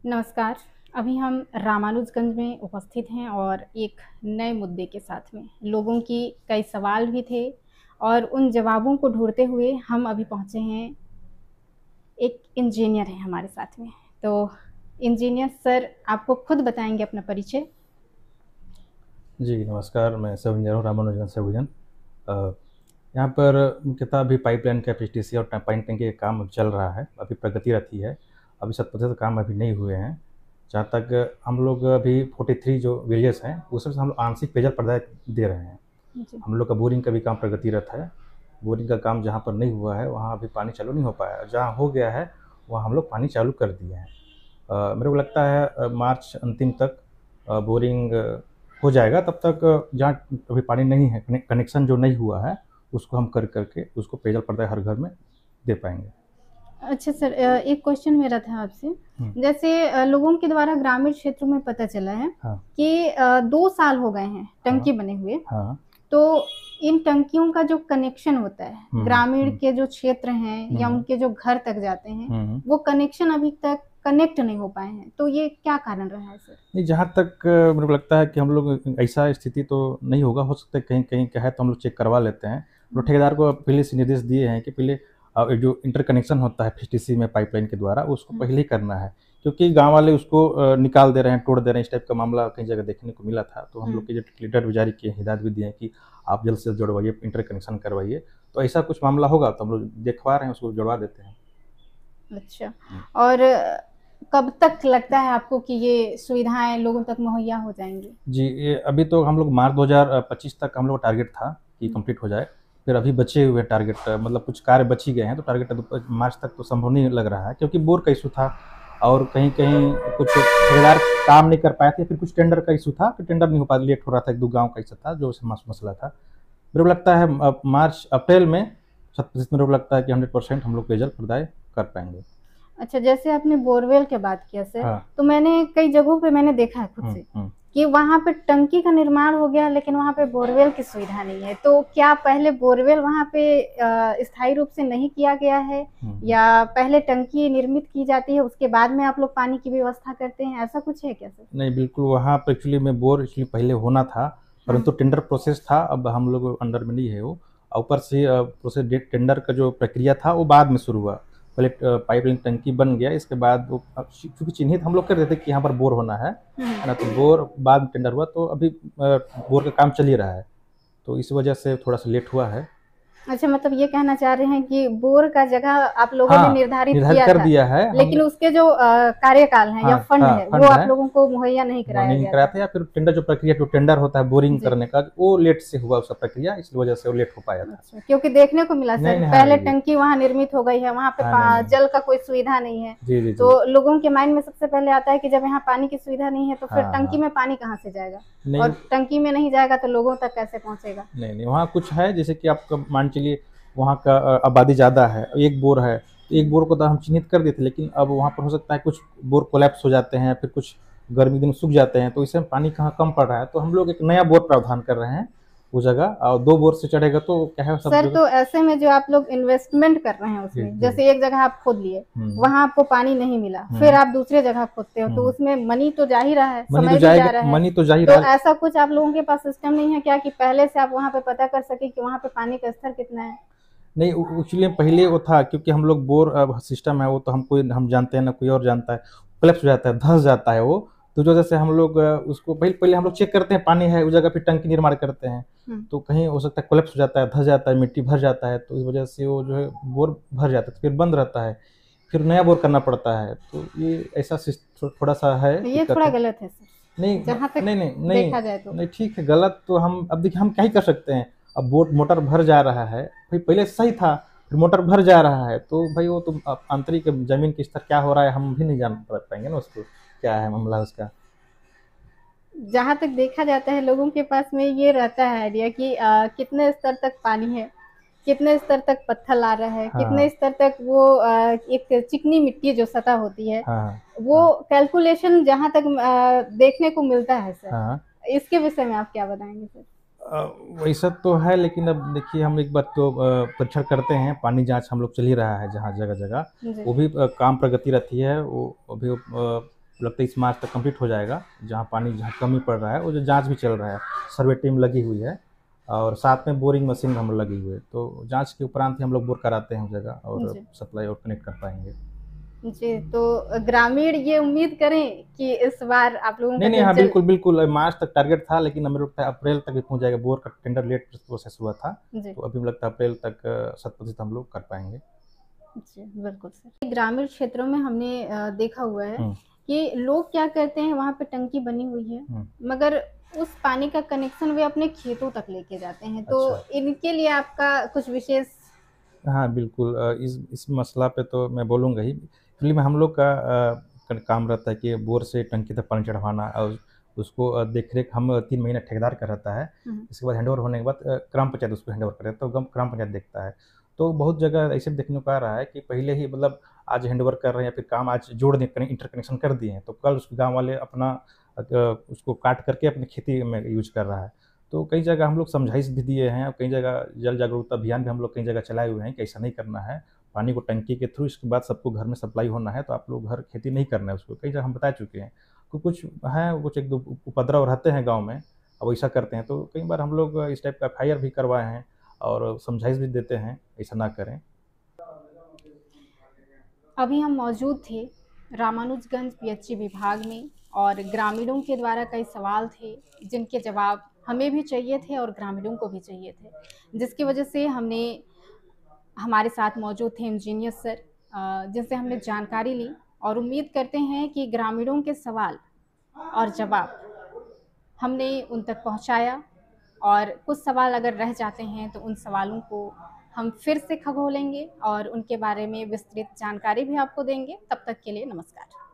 नमस्कार। अभी हम रामानुजगंज में उपस्थित हैं और एक नए मुद्दे के साथ में। लोगों की कई सवाल भी थे और उन जवाबों को ढूँढते हुए हम अभी पहुँचे हैं। एक इंजीनियर हैं हमारे साथ में। तो इंजीनियर सर आपको खुद बताएँगे अपना परिचय? जी, नमस्कार। मैं सब इंजीनियर हूँ रामानुजगंज से भूजन। यहाँ पर मुख्यतः अभी पाइपलाइन का पीटीसी और पानी टंकी का काम चल रहा है, अभी प्रगतिरत ही है। अभी 100% काम अभी नहीं हुए हैं। जहाँ तक हम लोग अभी 43 जो विलेजेस हैं, उसमें से हम लोग आंशिक पेयजल प्रदाय दे रहे हैं। जी। हम लोग का बोरिंग का भी काम प्रगतिरत है। बोरिंग का काम जहाँ पर नहीं हुआ है, वहाँ अभी पानी चालू नहीं हो पाया। जहाँ हो गया है, वहाँ हम लोग पानी चालू कर दिए हैं। मेरे को लगता है मार्च अंतिम तक बोरिंग हो जाएगा। तब तक जहाँ अभी पानी नहीं है, कनेक्शन जो नहीं हुआ है, उसको हम करके उसको पेयजल प्रदाय हर घर में दे पाएंगे। अच्छा सर, एक क्वेश्चन मेरा था आपसे। जैसे लोगों के द्वारा ग्रामीण क्षेत्रों में पता चला है हाँ। कि 2 साल हो गए हैं टंकी बने हुए। हाँ। तो इन टंकियों का जो कनेक्शन होता है ग्रामीण के जो क्षेत्र हैं या उनके जो घर तक जाते हैं, वो कनेक्शन अभी तक कनेक्ट नहीं हो पाए हैं। तो ये क्या कारण रहा है सर? नहीं, जहाँ तक मेरे को लगता है कि हम लोग ऐसा स्थिति तो नहीं होगा। हो सकता है कहीं कहीं का है तो हम लोग चेक करवा लेते हैं। तो ठेकेदार को पहले से निर्देश दिए हैं कि पहले जो इंटरकनेक्शन होता है पीटीसी में पाइपलाइन के द्वारा, उसको पहले ही करना है। क्योंकि गांव वाले उसको निकाल दे रहे हैं, तोड़ दे रहे हैं। इस टाइप का मामला कई जगह देखने को मिला था। तो हम लोग के जो लेटर भी जारी किए, हिदायत भी दिए हैं कि आप जल्द से जल्द जुड़वाइए, इंटरकनेक्शन करवाइए। तो ऐसा कुछ मामला होगा तो हम लोग देखवा रहे हैं, उसको जुड़वा देते हैं। अच्छा, और कब तक लगता है आपको कि ये सुविधाएं लोगों तक मुहैया हो जाएंगी? जी, ये अभी तो हम लोग मार्च 2025 तक हम लोग टारगेट था कि कंप्लीट हो जाए। फिर अभी बचे हुए टारगेट, मतलब कुछ कार्य बच ही गए हैं। तो टारगेट मार्च तक तो संभव नहीं लग रहा है, क्योंकि बोर का इशू था और कहीं कहीं कुछ ठेकेदार काम नहीं कर पाए थे। फिर कुछ टेंडर का इशू था, तो टेंडर नहीं हो पाया, लेट हो रहा था। 1-2 गाँव का ऐसा था जो मसला था। मेरे को लगता है मार्च अप्रैल में 100% मेरे को लगता है कि 100% हम लोग पेयजल प्रदाय कर पाएंगे। अच्छा, जैसे आपने बोरवेल की बात किया सर। हाँ। तो मैंने कई जगहों पे मैंने देखा है खुद से कि वहाँ पे टंकी का निर्माण हो गया, लेकिन वहाँ पे बोरवेल की सुविधा नहीं है। तो क्या पहले बोरवेल वहाँ पे स्थायी रूप से नहीं किया गया है, या पहले टंकी निर्मित की जाती है, उसके बाद में आप लोग पानी की व्यवस्था करते हैं? ऐसा कुछ है क्या सर? नहीं, बिल्कुल। वहाँ पर एक्चुअली में बोर पहले होना था, परंतु टेंडर प्रोसेस था। अब हम लोग अंडर में नहीं है वो। ऊपर से प्रोसेस टेंडर का जो प्रक्रिया था वो बाद में शुरू हुआ। पहले पाइपलाइन टंकी बन गया, इसके बाद वो क्योंकि चिन्हित हम लोग कर देते कि यहाँ पर बोर होना है ना। तो बोर बाद में टेंडर हुआ। तो अभी बोर का काम चल ही रहा है, तो इस वजह से थोड़ा सा लेट हुआ है। अच्छा, मतलब ये कहना चाह रहे हैं कि बोर का जगह आप लोगों ने हाँ, निर्धारित निर्धारित किया कर था, दिया है लेकिन उसके जो कार्यकाल है या फंड है वो आप लोगों को मुहैया नहीं कराया नहीं गया कराया था। था। या फिर टेंडर जो प्रक्रिया, जो टेंडर होता है बोरिंग करने का, वो लेट से हुआ उसका प्रक्रिया, इस वजह से वो लेट हो पाया था। अच्छा, क्योंकि देखने को मिला सर, पहले टंकी वहाँ निर्मित हो गई है, वहाँ पे जल का कोई सुविधा नहीं है। जी, जी, तो लोगों के माइंड में सबसे पहले आता है कि जब यहाँ पानी की सुविधा नहीं है तो फिर टंकी में पानी कहाँ से जाएगा, और टंकी में नहीं जाएगा तो लोगों तक कैसे पहुँचेगा? नहीं, वहाँ कुछ है, जैसे कि आपका मान चलिए वहाँ का आबादी ज़्यादा है, एक बोर है, तो एक बोर को तो हम चिन्हित कर देते। लेकिन अब वहाँ पर हो सकता है कुछ बोर कोलैप्स हो जाते हैं, फिर कुछ गर्मी दिन सूख जाते हैं, तो इससे पानी कहाँ कम पड़ रहा है। तो हम लोग एक नया बोर प्रावधान कर रहे हैं उस जगह, और 2 बोर से चढ़ेगा तो क्या है सब सर, जगह। तो ऐसे में जो आप लोग इन्वेस्टमेंट कर रहे हैं उसमें, जैसे एक जगह आप खोद लिए, वहां आपको पानी नहीं मिला, फिर आप दूसरी जगह खोदते हो, तो उसमें मनी तो जा ही रहा है, समय भी जा रहा है। मनी तो जा ही तो रहा है। ऐसा कुछ आप लोगों के पास सिस्टम नहीं है क्या कि पहले से आप वहां पे पता कर सके कि वहां पे पानी का स्तर कितना है? नहीं, एक्चुअली पहले वो था, क्योंकि हम लोग बोर सिस्टम है वो तो हम जानते हैं ना, कोई और जानता है। कोलैप्स हो जाता है, धंस जाता है वो। तो जो जैसे हम लोग उसको पहले हम लोग चेक करते हैं पानी है उस जगह, फिर टंकी निर्माण करते हैं। तो कहीं हो सकता है कोलैप्स हो जाता है, धंस जाता है, मिट्टी भर जाता है, तो इस वजह से वो जो है बोर भर जाता है, तो फिर बंद रहता है, फिर नया बोर करना पड़ता है। तो ये ऐसा थोड़ा सा है, ये थोड़ा गलत है सर, नहीं जहाँ तक नहीं नहीं देखा जाए तो। नहीं, ठीक है। गलत तो हम अब देखिए हम क्या ही कर सकते हैं। अब बोट मोटर भर जा रहा है भाई, पहले सही था, फिर मोटर भर जा रहा है, तो भाई वो तो आंतरिक जमीन के स्तर क्या हो रहा है हम भी नहीं जान पाएंगे ना, उसको क्या है मामला उसका। जहाँ तक देखा जाता है लोगों के पास में ये रहता है आइडिया कि कितने स्तर तक पानी है, कितने स्तर तक पत्थर आ रहा है, कितने स्तर तक वो एक चिकनी मिट्टी जो सतह होती है, वो कैलकुलेशन जहाँ तक देखने को मिलता है सर। इसके विषय में आप क्या बताएंगे सर? वैसा तो है, लेकिन अब देखिए हम एक बार तो परीक्षण करते हैं। पानी जांच हम लोग चल ही रहा है जहाँ जगह जगह, वो भी काम प्रगति रहती है। वो अभी लगता है इस मार्च तक कंप्लीट हो जाएगा, जहाँ पानी जहाँ कमी पड़ रहा है वो जो जांच भी चल रहा है, सर्वे टीम लगी हुई है और साथ में बोरिंग मशीन हम लगी हुई है, तो जांच के उपरांत ही हम लोग बोर कराते हैं उस जगह और जी। सप्लाई और कनेक्ट कर पाएंगे। जी, तो ग्रामीण ये उम्मीद करें कि इस बार आप लोगों का नहीं नहीं, जो हाँ जल। बिल्कुल बिल्कुल, मार्च तक टारगेट था लेकिन हमें लगता है अप्रैल तक भी पहुंच जाएगा। बोर का टेंडर लेट प्रोसेस हुआ था, जी। तो अभी मुझे लगता है अप्रैल तक 100% हम लोग कर पाएंगे। जी, बिल्कुल सर। ग्रामीण क्षेत्रों में हमने देखा हुआ है हम्म कि लोग क्या करते हैं, वहाँ पे टंकी बनी हुई है, हम्म। मगर उस पानी का कनेक्शन वे अपने खेतों तक लेके जाते हैं, तो अच्छा। इनके लिए आपका कुछ विशेष। हाँ बिल्कुल, इस मसला पे तो मैं बोलूँगा ही। एक्चुअली में हम लोग का काम रहता है कि बोर से टंकी तक पानी चढ़वाना और उसको देख रेख हम 3 महीने ठेकेदार का रहता है। इसके बाद हैंड ओवर होने के बाद ग्राम पंचायत उसको हैंड ओवर करे, तो ग्राम पंचायत देखता है। तो बहुत जगह ऐसे भी देखने को आ रहा है कि पहले ही मतलब आज हैंड ओवर कर रहे हैं या फिर काम आज जोड़ दें, इंटर कनेक्शन कर दिए हैं, तो कल उसको गाँव वाले अपना उसको काट करके अपनी खेती में यूज कर रहा है। तो कई जगह हम लोग समझाइश भी दिए हैं और कई जगह जल जागरूकता अभियान भी हम लोग कई जगह चलाए हुए हैं कि ऐसा नहीं करना है, पानी को टंकी के थ्रू इसके बाद सबको घर में सप्लाई होना है, तो आप लोग घर खेती नहीं करना है उसको, कई जगह हम बता चुके हैं। तो कुछ हैं, कुछ एक दो उपद्रव रहते हैं गाँव में, अब ऐसा करते हैं, तो कई बार हम लोग इस टाइप का एफआईआर भी करवाए हैं और समझाइश भी देते हैं ऐसा ना करें। अभी हम मौजूद थे रामानुजगंज पीएचई विभाग में, और ग्रामीणों के द्वारा कई सवाल थे जिनके जवाब हमें भी चाहिए थे और ग्रामीणों को भी चाहिए थे, जिसकी वजह से हमने हमारे साथ मौजूद थे इंजीनियर सर, जिनसे हमने जानकारी ली, और उम्मीद करते हैं कि ग्रामीणों के सवाल और जवाब हमने उन तक पहुंचाया, और कुछ सवाल अगर रह जाते हैं तो उन सवालों को हम फिर से खगोलेंगे और उनके बारे में विस्तृत जानकारी भी आपको देंगे। तब तक के लिए नमस्कार।